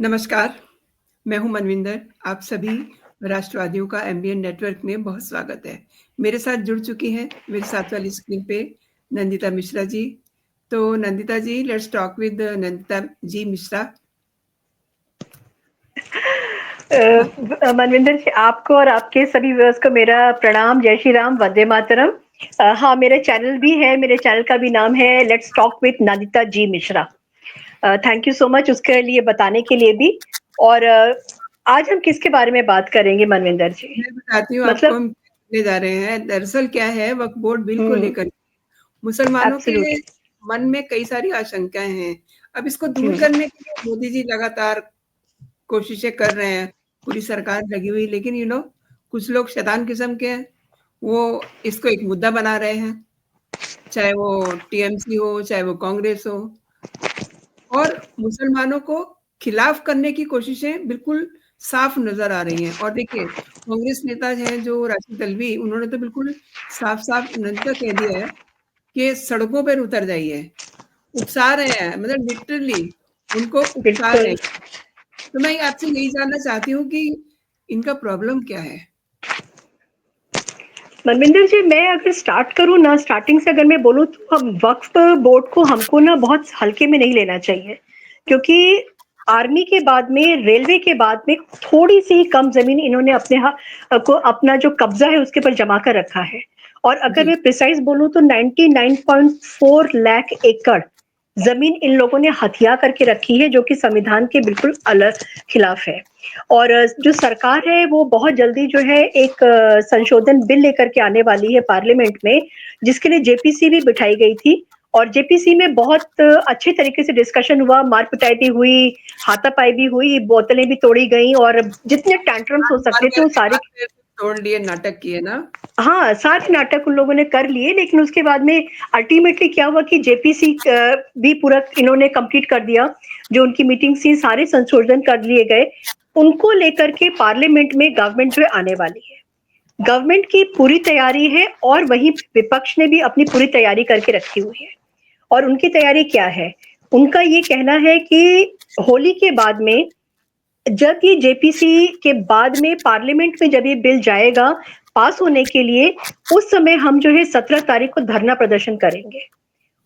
नमस्कार, मैं हूँ मनविंदर। आप सभी राष्ट्रवादियों का एमबीएन नेटवर्क में बहुत स्वागत है। मेरे साथ जुड़ चुकी हैं मेरे साथ वाली स्क्रीन पे नंदिता मिश्रा जी। तो नंदिता जी, let's talk with Nandita ji Mishra. Manvinder जी, आपको और आपके सभी व्यूअर्स को मेरा प्रणाम। जय श्री राम, वंदे मातरम। हाँ, मेरे चैनल भी है, मेरे चैनल का भी नाम है let's talk with Nandita ji Mishra. Thank you so much उसके लिए बताने के लिए भी। और आज हम किसके बारे में बात करेंगे मनविंदर जी? मैं बताती हूँ आपको मतलब हम ले जा रहे हैं। दरअसल क्या है, वक्फ बोर्ड बिल को लेकर मुसलमानों के एब्सोल्युटली। मन में कई सारी आशंकाएं हैं। अब इसको दूर करने के लिए मोदी जी लगातार कोशिशें कर रहे हैं, पूरी सरकार लगी हुई, लेकिन कुछ लोग शैतान किस्म के हैं, वो इसको एक मुद्दा बना रहे हैं, चाहे वो टीएमसी हो, चाहे वो कांग्रेस हो, और मुसलमानों को खिलाफ करने की कोशिशें बिल्कुल साफ नजर आ रही हैं। और देखिए, कांग्रेस नेता हैं जो राशिद अल्वी, उन्होंने तो बिल्कुल साफ-साफ उन्होंने कह दिया है कि सड़कों पर उतर जाइए, उकसा रहे हैं, मतलब लिटरली उनको उकसा रहे बिल्कुल। हैं। तो मैं आपसे यही जानना चाहती हूँ कि इनका प्रॉब्लम क्या है? मनविंदर जी, मैं अगर स्टार्ट करूँ ना, स्टार्टिंग से अगर मैं बोलूँ तो हम वक्फ बोर्ड को हमको ना बहुत हल्के में नहीं लेना चाहिए, क्योंकि आर्मी के बाद में, रेलवे के बाद में थोड़ी सी ही कम जमीन इन्होंने को अपना जो कब्जा है उसके ऊपर जमा कर रखा है। और अगर जी, मैं प्रिसाइज बोलूँ तो 99.4 लाख एकड़ जमीन इन लोगों ने हथिया करके रखी है, जो कि संविधान के बिल्कुल अलग खिलाफ है। और जो सरकार है वो बहुत जल्दी जो है एक संशोधन बिल लेकर के आने वाली है पार्लियामेंट में, जिसके लिए जेपीसी भी बिठाई गई थी। और जेपीसी में बहुत अच्छे तरीके से डिस्कशन हुआ, मार पिटाई भी हुई, हाथापाई भी हुई, बोतलें भी तोड़ी गई और जितने टैंट्रम्स हो मार सकते थे वो करके सारे। हाथ पैर तोड़ लिए, नाटक किए ना? हाँ, सारे नाटक उन लोगों ने कर लिए, लेकिन उसके बाद में अल्टीमेटली क्या हुआ कि जेपीसी भी पूरा इन्होंने कंप्लीट कर दिया। जो उनकी मीटिंग थी, सारे संशोधन कर लिए गए। उनको लेकर के पार्लियामेंट में गवर्नमेंट जो है आने वाली है। गवर्नमेंट की पूरी तैयारी है और वही विपक्ष ने भी अपनी पूरी तैयारी करके रखी हुई है। और उनकी तैयारी क्या है? उनका ये कहना है कि होली के बाद में, जब ये जेपीसी के बाद में पार्लियामेंट में जब ये बिल जाएगा पास होने के लिए, उस समय हम जो है 17 तारीख को धरना प्रदर्शन करेंगे।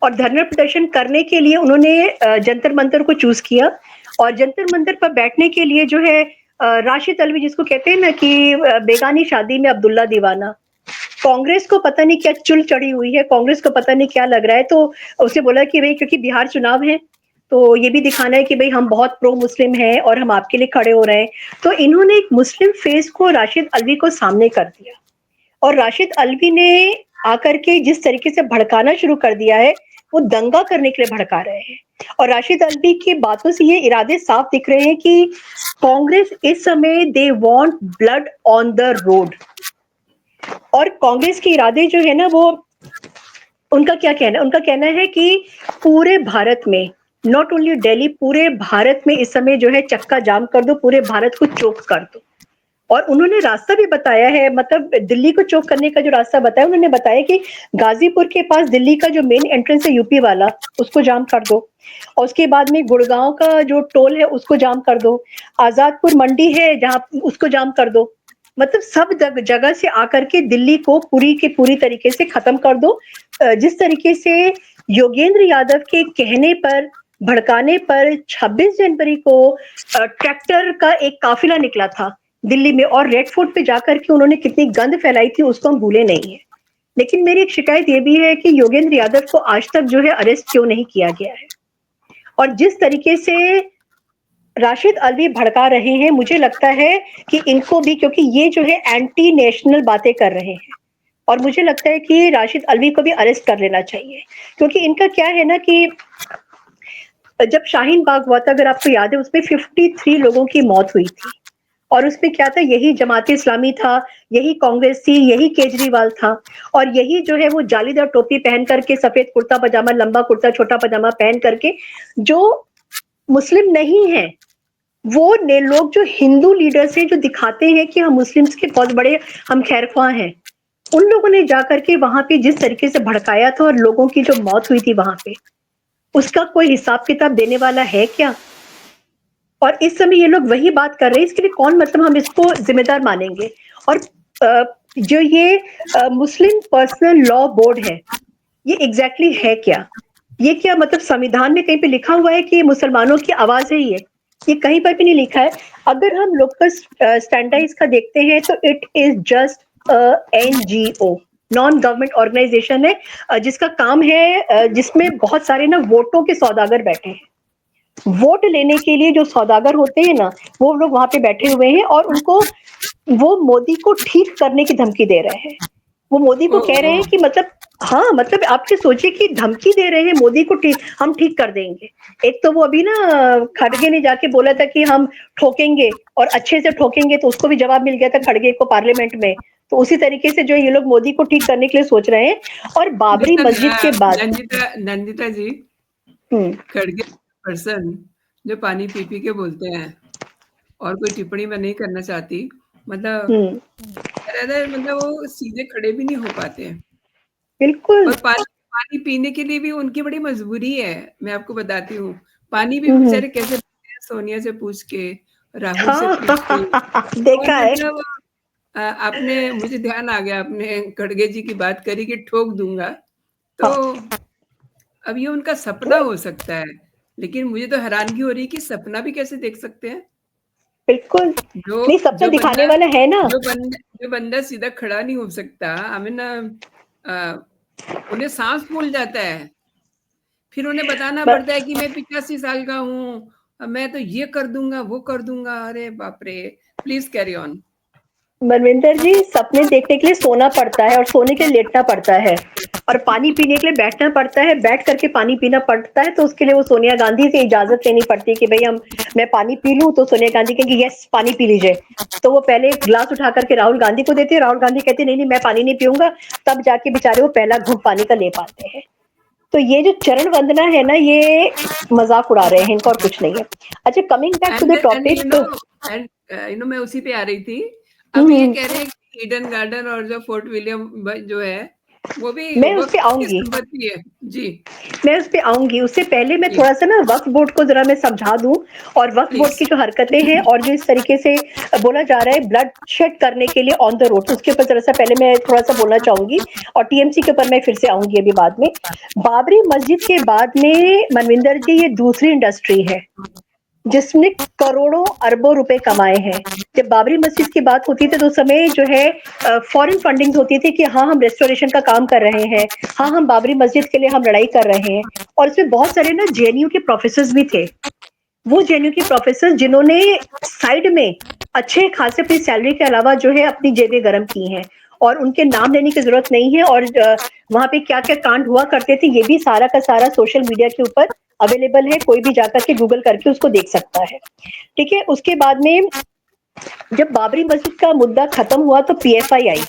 और धरना प्रदर्शन करने के लिए उन्होंने जंतर मंतर को चूज किया। और जंतर मंतर पर बैठने के लिए जो है राशिद अल्वी, जिसको कहते हैं ना कि बेगानी शादी में अब्दुल्ला दीवाना, कांग्रेस को पता नहीं क्या चुल चढ़ी हुई है, कांग्रेस को पता नहीं क्या लग रहा है। तो उसने बोला कि भाई क्योंकि बिहार चुनाव है तो ये भी दिखाना है कि भाई हम बहुत प्रो मुस्लिम हैं और हम आपके लिए खड़े हो रहे हैं। तो इन्होंने एक मुस्लिम फेस को राशिद अल्वी को सामने कर दिया। और राशिद अल्वी ने आकर के जिस तरीके से भड़काना शुरू कर दिया है, वो दंगा करने के लिए भड़का रहे हैं। और राशिद अल्वी की बातों से ये इरादे साफ दिख रहे हैं कि कांग्रेस इस समय they want blood on the road. और कांग्रेस के इरादे जो है ना, वो उनका क्या कहना है? उनका कहना है कि पूरे भारत में, नॉट ओनली दिल्ली, पूरे भारत में इस समय जो है चक्का जाम कर दो, पूरे भारत को चोक कर दो। और उन्होंने रास्ता भी बताया है, मतलब दिल्ली को चोक करने का जो रास्ता बताया, उन्होंने बताया कि गाजीपुर के पास दिल्ली का जो मेन एंट्रेंस है यूपी वाला, उसको जाम कर दो। और उसके बाद में गुड़गांव का जो टोल है उसको जाम कर दो। आजादपुर मंडी है जहां, उसको जाम कर दो। मतलब सब जगह से आकर के दिल्ली को पूरी के पूरी तरीके से खत्म कर दो। जिस तरीके से योगेंद्र यादव के कहने पर, भड़काने पर 26 जनवरी को ट्रैक्टर का एक काफिला निकला था दिल्ली में, और रेड फोर्ट पे जाकर के उन्होंने कितनी गंद फैलाई थी उसको हम भूले नहीं है। लेकिन मेरी एक शिकायत ये भी है कि योगेंद्र यादव को आज तक जो है अरेस्ट क्यों नहीं किया गया है। और जिस तरीके से राशिद अल्वी भड़का रहे हैं, मुझे लगता है कि इनको भी, क्योंकि ये जो है एंटी नेशनल बातें कर रहे हैं, और मुझे लगता है कि राशिद अल्वी को भी अरेस्ट कर लेना चाहिए। क्योंकि इनका क्या है ना कि जब शाहीन बाग हुआ था, अगर आपको याद है, उसमें 53 लोगों की मौत हुई थी। और उसमें क्या था, यही जमात इस्लामी था, यही कांग्रेस थी, यही केजरीवाल था। और यही जो है वो जालीदार टोपी पहन करके, सफेद कुर्ता पजामा, लंबा कुर्ता छोटा पजामा पहन करके, जो मुस्लिम नहीं है, वो ने लोग जो हिंदू लीडर्स हैं, जो दिखाते हैं कि हम मुस्लिम्स के बहुत बड़े हम खैरख्वाह हैं, उन लोगों ने जाकर के वहां पे जिस तरीके से भड़काया था और लोगों की जो मौत हुई थी वहां पे, उसका कोई हिसाब किताब देने वाला है क्या? और इस समय ये लोग वही बात कर रहे हैं, इसके लिए कौन, मतलब हम इसको जिम्मेदार मानेंगे? और जो ये मुस्लिम पर्सनल लॉ बोर्ड है, ये एग्जैक्टली है क्या? ये क्या मतलब संविधान में कहीं पे लिखा हुआ है कि मुसलमानों की आवाज है ये कहीं पर भी नहीं लिखा है। अगर हम लोकस स्टैंडर्ड्स का देखते हैं तो it is just NGO, non government organisation है, जिसका काम है, जिसमें बहुत सारे ना वोटों के सौदागर बैठे हैं। वोट लेने के लिए जो सौदागर होते हैं ना, वो लोग वहां पे बैठे हुए हैं और उनको, वो मोदी को ठीक करने की धमकी दे रहे हैं। वो मोदी को कह रहे हैं कि मतलब, हाँ मतलब आप ये सोचिए कि धमकी दे रहे हैं मोदी को, हम ठीक कर देंगे। एक तो वो अभी ना खड़गे ने जाके बोला था कि हम ठोकेंगे और अच्छे से ठोकेंगे, तो उसको भी जवाब मिल गया था खड़गे को पार्लियामेंट में। तो उसी तरीके से जो ये लोग मोदी को ठीक करने के लिए सोच रहे हैं। और बाबरी मस्जिद के बाद नंदिता जी, खड़गे पर्सन जो पानी पी पी के बोलते हैं और कोई टिप्पणी मैं नहीं करना चाहती, मतलब मतलब वो सीधे खड़े भी नहीं हो पाते हैं। बिल्कुल। और पानी पीने के लिए भी उनकी बड़ी मजबूरी है, मैं आपको बताती हूँ। पानी भी बेचारे कैसे पीते हैं, सोनिया से पूछ के, राहुल से पूछ के। और देखा है। मतलब आपने, मुझे ध्यान आ गया, आपने खड़गे जी की बात करी कि ठोक दूंगा, तो अब ये उनका सपना हो सकता है, लेकिन मुझे तो हैरानगी हो रही है कि सपना भी कैसे देख सकते हैं। बिल्कुल जो नहीं, सपना जो दिखाने बंदा वाला है ना। जो बंदा सीधा खड़ा नहीं हो सकता, हमें ना उन्हें सांस फूल जाता है, फिर उन्हें बताना पड़ता है कि मैं 85 साल का हूँ, मैं तो ये कर दूंगा, वो कर दूंगा। अरे बाप रे, प्लीज कैरी ऑन। मनविंदर जी, सपने देखने के लिए सोना पड़ता है और सोने के लिए लेटना पड़ता है, और पानी पीने के लिए बैठना पड़ता है, बैठ करके पानी पीना पड़ता है। तो उसके लिए वो सोनिया गांधी से इजाजत लेनी पड़ती है कि भाई मैं पानी पी लूं, तो सोनिया गांधी कहेंगी यस पानी पी लीजिए। तो वो पहले एक गिलास उठा करके राहुल गांधी को देते हैं, राहुल गांधी कहते नहीं नहीं मैं पानी नहीं पीऊंगा, तब जाके बेचारे वो पहला घूंट पानी का ले पाते हैं। तो ये जो चरण वंदना है ना, ये मजाक उड़ा रहे हैं, इनका और कुछ नहीं है। अच्छा, coming back to the topic. मैं उसी पे आ रही थी। अब ये कह रहे हैं कि ईडन गार्डन और जो फोर्ट विलियम जो है, वो भी मैं उस पे वक्त की आऊंगी, संपत्ति है जी। मैं उस पे आऊंगी। उससे पहले मैं जी थोड़ा सा ना वक्फ बोर्ड को जरा मैं समझा दूं, और वक्फ बोर्ड प्लीज। की जो हरकतें हैं और जो इस तरीके से बोला जा रहा है ब्लड शेड करने के लिए ऑन द रोड, उसके ऊपर जरा सा पहले मैं थोड़ा सा बोलना चाहूंगी। और टीएमसी के ऊपर मैं फिर से आऊंगी अभी बाद में। बाबरी मस्जिद के बाद में मनविंदर जी, ये दूसरी इंडस्ट्री है जिसने करोड़ों अरबों रुपए कमाए हैं। जब बाबरी मस्जिद की बात होती थी तो उस समय जो है फॉरेन फंडिंग होती थी कि हाँ हम रेस्टोरेशन का काम कर रहे हैं, हाँ हम बाबरी मस्जिद के लिए हम लड़ाई कर रहे हैं। और इसमें बहुत सारे ना जेएनयू के प्रोफेसर भी थे। वो जेएनयू के प्रोफेसर जिन्होंने साइड में अच्छे खासे अपनी सैलरी के अलावा जो है अपनी जेबें गर्म की हैं, और उनके नाम लेने की जरूरत नहीं है। और वहां पे क्या क्या कांड हुआ करते थे, ये भी सारा का सारा सोशल मीडिया के ऊपर अवेलेबल है, कोई भी जाकर के गूगल करके उसको देख सकता है। ठीक है, उसके बाद में जब बाबरी मस्जिद का मुद्दा खत्म हुआ तो पीएफआई आई।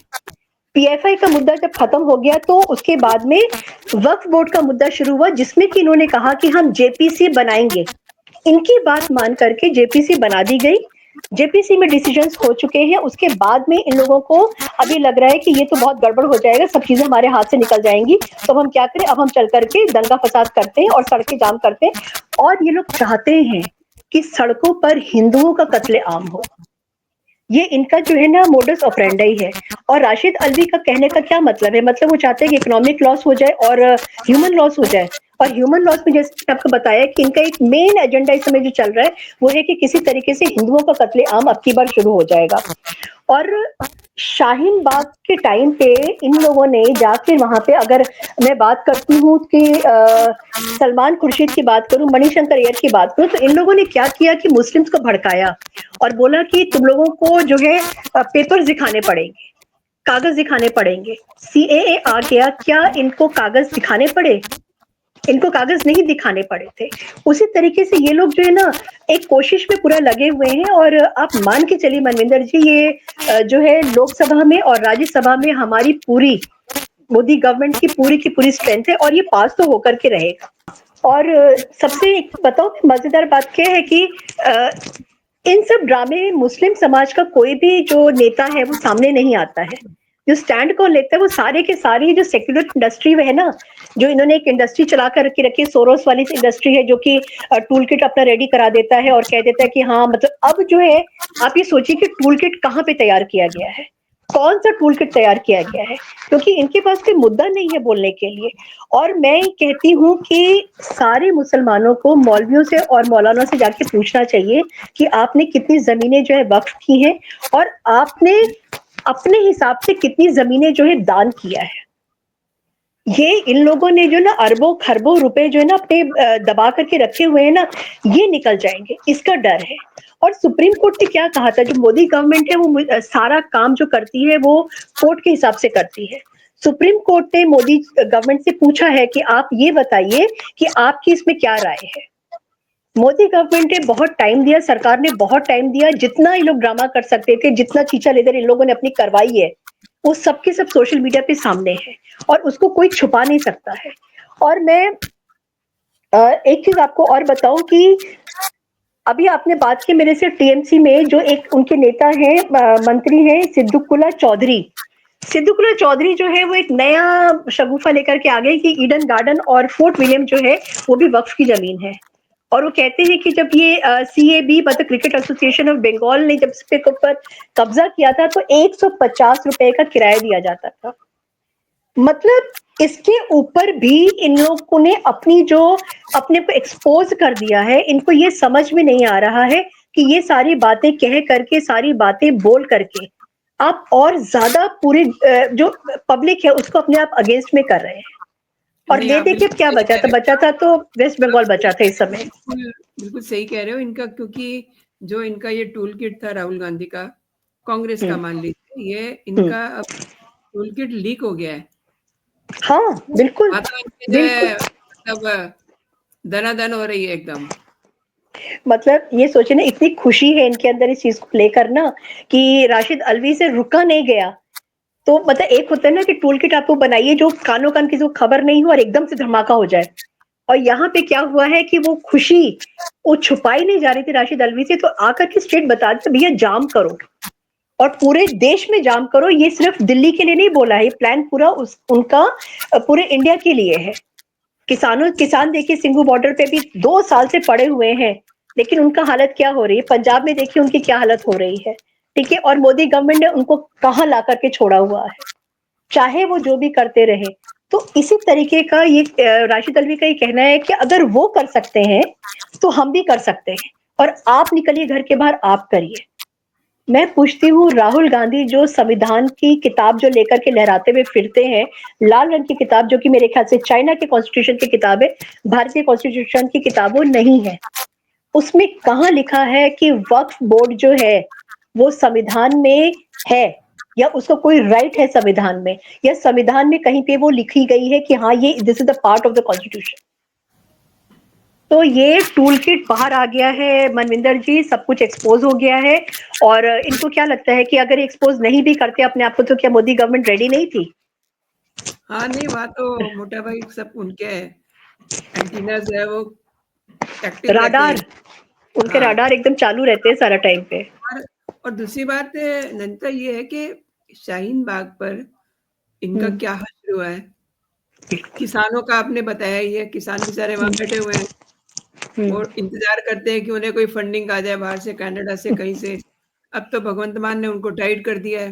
पीएफआई का मुद्दा जब खत्म हो गया तो उसके बाद में वक्फ बोर्ड का मुद्दा शुरू हुआ, जिसमें कि इन्होंने कहा कि हम जेपीसी बनाएंगे। इनकी बात मान करके जेपीसी बना दी गई। जेपीसी में डिसीजंस हो चुके हैं। उसके बाद में इन लोगों को अभी लग रहा है कि ये तो बहुत गड़बड़ हो जाएगा, सब चीजें हमारे हाथ से निकल जाएंगी, तो अब हम क्या करें, अब हम चल करके दंगा फसाद करते हैं और सड़कें जाम करते हैं। और ये लोग चाहते हैं कि सड़कों पर हिंदुओं का कत्लेआम हो। ये इनका जो है ना मोडस ऑपरेंडी है। और राशिद अल्वी का कहने का क्या मतलब है, मतलब वो चाहते हैं कि इकोनॉमिक लॉस हो जाए और ह्यूमन लॉस हो जाए। और ह्यूमन लॉस में जैसे आपको बताया कि इनका एक मेन एजेंडा इस समय जो चल रहा है वो है कि किसी तरीके से हिंदुओं का कत्लेआम अब की बार शुरू हो जाएगा। और शाहीन बाग के टाइम पे इन लोगों ने जाके वहां पे, अगर मैं बात करती हूँ कि सलमान खुर्शीद की बात करूं, मणिशंकर अय्यर की बात करूं, तो इन लोगों ने क्या किया कि मुस्लिम्स को भड़काया और बोला कि तुम लोगों को जो है पेपर्स दिखाने पड़ेंगे, कागज दिखाने पड़ेंगे। सीएए आ गया, क्या इनको कागज दिखाने पड़े? इनको कागज नहीं दिखाने पड़े थे। उसी तरीके से ये लोग जो है ना एक कोशिश में पूरा लगे हुए हैं। और आप मान के चलिए मनविंदर जी, ये जो है लोकसभा में और राज्यसभा में हमारी पूरी मोदी गवर्नमेंट की पूरी स्ट्रेंथ है, और ये पास तो होकर के रहेगा। और सबसे बताओ मजेदार बात क्या है कि इन सब ड्रामे में मुस्लिम समाज का कोई भी जो नेता है वो सामने नहीं आता है। जो स्टैंड कौन लेता है, वो सारे के सारे जो सेक्युलर इंडस्ट्री है ना, जो इन्होंने एक इंडस्ट्री चला कर रखी है, सोरोस वाली इंडस्ट्री है, जो कि टूल किट अपना रेडी करा देता है और कह देता है कि हाँ, मतलब अब जो है आप ये सोचिए कि टूल किट कहाँ पे तैयार किया गया है, कौन सा टूल किट तैयार किया गया है, क्योंकि इनके पास कोई मुद्दा नहीं है बोलने के लिए। और मैं कहती हूँ कि सारे मुसलमानों को मौलवियों से और मौलाना से जाके पूछना चाहिए कि आपने कितनी जमीनें जो है वक्फ की हैं और आपने अपने हिसाब से कितनी जमीनें जो है दान किया है। ये इन लोगों ने जो ना अरबों खरबों रुपए जो है ना अपने दबा करके रखे हुए हैं ना, ये निकल जाएंगे, इसका डर है। और सुप्रीम कोर्ट ने क्या कहा था, जो मोदी गवर्नमेंट है वो सारा काम जो करती है वो कोर्ट के हिसाब से करती है। सुप्रीम कोर्ट ने मोदी गवर्नमेंट से पूछा है कि आप ये बताइए कि आपकी इसमें क्या राय है। मोदी गवर्नमेंट ने बहुत टाइम दिया, सरकार ने बहुत टाइम दिया, जितना ये लोग ड्रामा कर सकते थे, जितना चीचा लेदर इन लोगों ने अपनी करवाई है, वो सबके सब सोशल मीडिया पे सामने है और उसको कोई छुपा नहीं सकता है। और मैं एक चीज आपको और बताऊं कि अभी आपने बात की मेरे से टीएमसी में जो एक उनके नेता हैं, मंत्री हैं सिद्दुकुला चौधरी। सिद्दुकुला चौधरी जो है वो एक नया शगुफा लेकर के आ गए कि ईडन गार्डन और फोर्ट विलियम जो है वो भी वक्फ की जमीन है। और वो कहते हैं कि जब ये CAB मतलब क्रिकेट एसोसिएशन ऑफ बंगाल ने जब इस पे ऊपर कब्जा किया था तो 150 रुपए का किराया दिया जाता था। मतलब इसके ऊपर भी इन लोगों ने अपनी जो अपने को एक्सपोज कर दिया है। इनको ये समझ में नहीं आ रहा है कि ये सारी बातें कह करके, सारी बातें बोल करके आप और ज्यादा पूरे जो पब्लिक है उसको अपने आप अगेंस्ट में कर रहे हैं। और नहीं, दे आप दे के बिल्कुल क्या सही बचा कह था, रहे बचा था तो वेस्ट बंगाल बचा था इस समय। बिल्कुल बिल्कुल सही कह रहे हो इनका, क्योंकि जो इनका ये टूल किट था राहुल गांधी का, कांग्रेस का मान लीजिए, ये इनका अब टूल किट लीक हो गया है। हाँ बिल्कुल हाँ, तो इनके जो बिल्कुल। है मतलब दनादन हो रही है एकदम। मतलब ये सोचे ना, इतनी खुशी है इनके अंदर इस चीज को लेकर ना कि राशिद अल्वी से रुका नहीं गया। तो मतलब एक होता है ना कि टूल किट आपको बनाइए जो कानो कान किसी को खबर नहीं हो और एकदम से धमाका हो जाए। और यहाँ पे क्या हुआ है कि वो खुशी वो छुपाई नहीं जा रही थी राशिद अल्वी से, तो आकर के स्ट्रेट बता दिया भैया जाम करो और पूरे देश में जाम करो। ये सिर्फ दिल्ली के लिए नहीं बोला है, ये प्लान पूरा उनका पूरे इंडिया के लिए है। किसान देखिए सिंघू बॉर्डर पे भी 2 साल से पड़े हुए हैं, लेकिन उनका हालत क्या हो रही है। पंजाब में देखिए उनकी क्या हालत हो रही है, ठीक है। और मोदी गवर्नमेंट ने उनको कहाँ ला करके छोड़ा हुआ है, चाहे वो जो भी करते रहे। तो इसी तरीके का ये राशिद अल्वी का ये कहना है कि अगर वो कर सकते हैं तो हम भी कर सकते हैं, और आप निकलिए घर के बाहर, आप करिए। मैं पूछती हूँ राहुल गांधी जो संविधान की किताब जो लेकर के लहराते हुए फिरते हैं, लाल रंग की किताब जो कि मेरे ख्याल से चाइना के कॉन्स्टिट्यूशन की किताब है, भारतीय कॉन्स्टिट्यूशन की किताब वो नहीं है। उसमें कहाँ लिखा है कि वक्फ बोर्ड जो है वो संविधान में है, या उसको कोई राइट है संविधान में, या संविधान में कहीं पे वो लिखी गई है कि हाँ ये this is the part of the constitution. तो ये टूल किट बाहर आ गया है मनविंदर जी, सब कुछ एक्सपोज हो गया है। और इनको क्या लगता है कि अगर एक्सपोज नहीं भी करते अपने आप को तो क्या मोदी गवर्नमेंट रेडी नहीं थी? हाँ, नहीं, वहाँ तो मोटा भाई सब उनके एंटीनास है, वो एक्टिव रहते हैं। राडार, उनके हाँ, राडार एकदम चालू रहते हैं सारा टाइम पे। और दूसरी बात नंतर ये है कि शाहीन बाग पर इनका हम्म, क्या हश्र हुआ है। किसानों का आपने बताया ही है, किसान बेचारे वहां बैठे हुए हैं, वो हम्म, इंतजार करते हैं कि उन्हें कोई फंडिंग आ जाए बाहर से, कनाडा से, कहीं से। अब तो भगवंत मान ने उनको टाइट कर दिया है,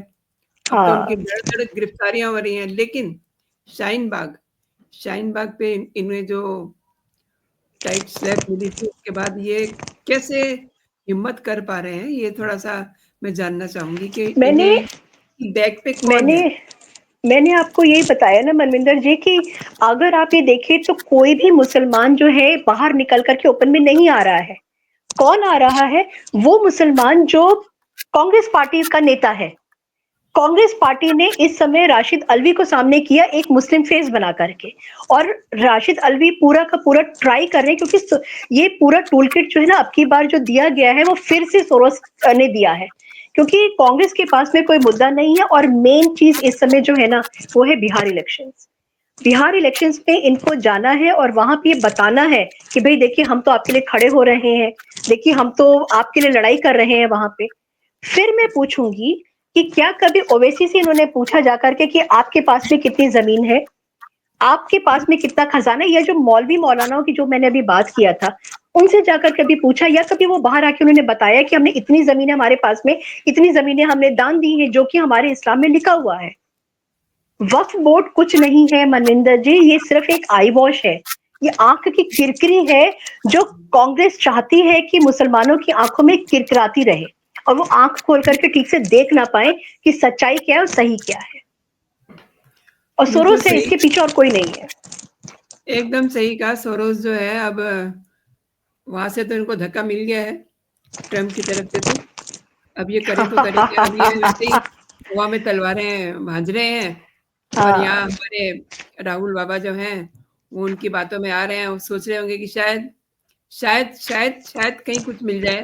अब तो उनकी हाँ। धड़ गिरफ्तारियां हो रही हैं। लेकिन शाहीन बाग पे इन्हें जो टाइट स्लैप मिली थी, उसके बाद ये कैसे हिम्मत कर पा रहे हैं, ये थोड़ा सा मैं जानना चाहूंगी कि मैंने इन्हें बैक पे कौन मैंने है। मैंने आपको यही बताया ना मनविंदर जी कि अगर आप ये देखें तो कोई भी मुसलमान जो है बाहर निकल करके ओपन में नहीं आ रहा है। कौन आ रहा है? वो मुसलमान जो कांग्रेस पार्टी का नेता है। कांग्रेस पार्टी ने इस समय राशिद अल्वी को सामने किया एक मुस्लिम फेस बना करके, और राशिद अल्वी पूरा का पूरा ट्राई कर रहे हैं, क्योंकि ये पूरा टूल किट जो है ना अब की बार जो दिया गया है वो फिर से सोरोस ने दिया है, क्योंकि कांग्रेस के पास में कोई मुद्दा नहीं है। और मेन चीज इस समय जो है ना वो है बिहार इलेक्शंस। बिहार इलेक्शंस में इनको जाना है और वहां पे बताना है कि भाई देखिए हम तो आपके लिए खड़े हो रहे हैं, देखिए हम तो आपके लिए लड़ाई कर रहे हैं वहां पे। फिर मैं पूछूंगी कि क्या कभी ओवैसी से इन्होंने पूछा जाकर के कि आपके पास में कितनी जमीन है, आपके पास में कितना खजाना है, या जो मौलवी मौलानाओं की जो मैंने अभी बात किया था उनसे जाकर कभी पूछा, या कभी वो बाहर आके उन्होंने बताया कि हमने इतनी जमीन है हमारे पास में, इतनी जमीनें हमने दान दी है, जो कि हमारे इस्लाम में लिखा हुआ है। वक्फ बोर्ड कुछ नहीं है मनविंदर जी, ये सिर्फ एक आई वॉश है, ये आंख की किरकिरी है जो कांग्रेस चाहती है कि मुसलमानों की आंखों में किरकिराती रहे और वो आंख खोल करके ठीक से देख ना पाए कि सच्चाई क्या है और सही क्या है। और बिल्कुल सोरोस है, सही, इसके पीछे और कोई नहीं है। एकदम सही कहा। सोरोस जो है अब वहां से तो इनको धक्का मिल गया है ट्रम्प की तरफ से, तो अब ये करे तो करे क्या। अब ये वैसे ही हवा में तलवारें भांज रहे हैं और यहाँ हाँ, हमारे राहुल बाबा जो हैं वो उनकी बातों में आ रहे हैं, वो सोच रहे होंगे कि शायद शायद शायद शायद कहीं कुछ मिल जाए।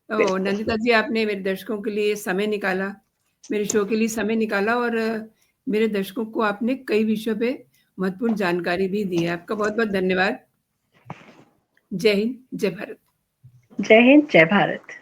तो बिल्कुल। नंदिता जी, आपने मेरे दर्शकों के लिए समय निकाला, मेरे शो के लिए समय निकाला, और मेरे दर्शकों को आपने कई विषयों पे महत्वपूर्ण जानकारी भी दी है। आपका बहुत बहुत धन्यवाद। जय हिंद, जय भारत। जय हिंद, जय भारत।